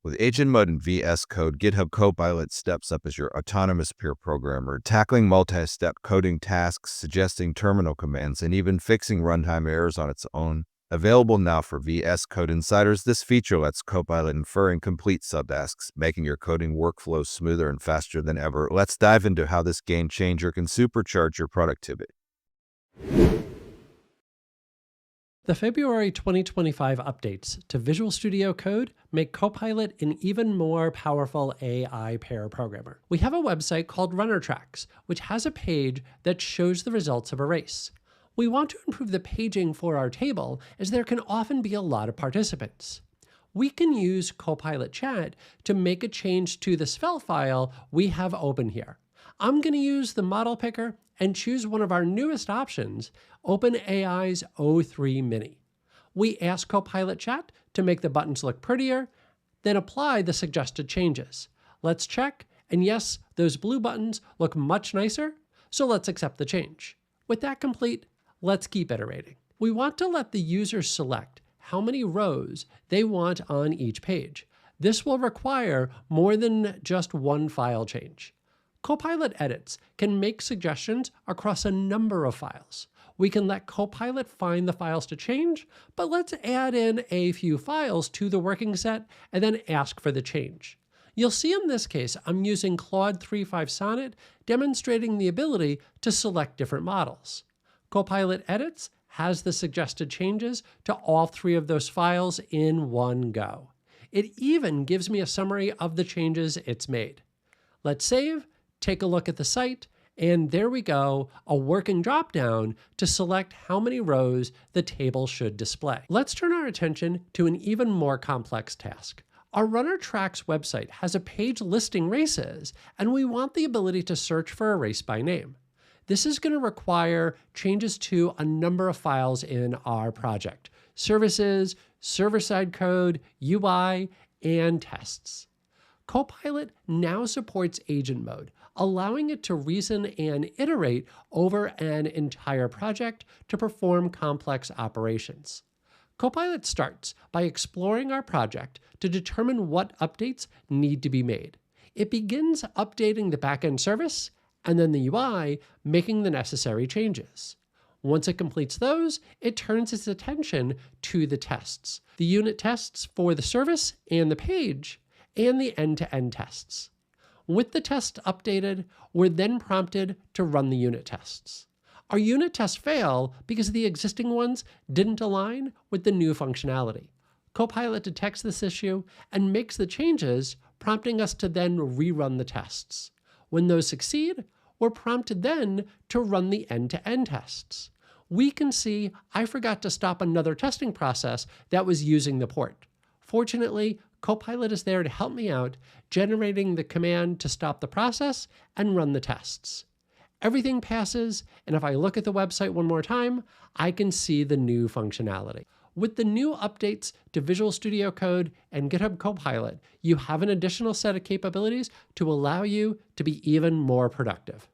With agent mode in VS Code, GitHub Copilot steps up as your autonomous peer programmer, tackling multi-step coding tasks, suggesting terminal commands, and even fixing runtime errors on its own. Available now for VS Code insiders, this feature lets Copilot infer and complete subtasks, making your coding workflow smoother and faster than ever. Let's dive into how this game changer can supercharge your productivity. The February 2025 updates to Visual Studio Code make Copilot an even more powerful AI pair programmer. We have a website called Runner Tracks, which has a page that shows the results of a race. We want to improve the paging for our table, as there can often be a lot of participants. We can use Copilot Chat to make a change to the Svelte file we have open here. I'm going to use the model picker and choose one of our newest options, OpenAI's O3 Mini. We ask Copilot Chat to make the buttons look prettier, then apply the suggested changes. Let's check, and yes, those blue buttons look much nicer, so let's accept the change. With that complete, let's keep iterating. We want to let the user select how many rows they want on each page. This will require more than just one file change. Copilot edits can make suggestions across a number of files. We can let Copilot find the files to change, but let's add in a few files to the working set and then ask for the change. You'll see in this case, I'm using Claude 3.5 Sonnet, demonstrating the ability to select different models. Copilot Edits has the suggested changes to all three of those files in one go. It even gives me a summary of the changes it's made. Let's save, take a look at the site, and there we go, a working dropdown to select how many rows the table should display. Let's turn our attention to an even more complex task. Our Runner Tracks website has a page listing races, and we want the ability to search for a race by name. This is going to require changes to a number of files in our project: services, server-side code, UI, and tests. Copilot now supports agent mode, allowing it to reason and iterate over an entire project to perform complex operations. Copilot starts by exploring our project to determine what updates need to be made. It begins updating the backend service, and then the UI, making the necessary changes. Once it completes those, it turns its attention to the tests, the unit tests for the service and the page, and the end-to-end tests. With the tests updated, we're then prompted to run the unit tests. Our unit tests fail because the existing ones didn't align with the new functionality. Copilot detects this issue and makes the changes, prompting us to then rerun the tests. When those succeed, we're prompted then to run the end-to-end tests. We can see I forgot to stop another testing process that was using the port. Fortunately, Copilot is there to help me out, generating the command to stop the process and run the tests. Everything passes, and if I look at the website one more time, I can see the new functionality. With the new updates to Visual Studio Code and GitHub Copilot, you have an additional set of capabilities to allow you to be even more productive.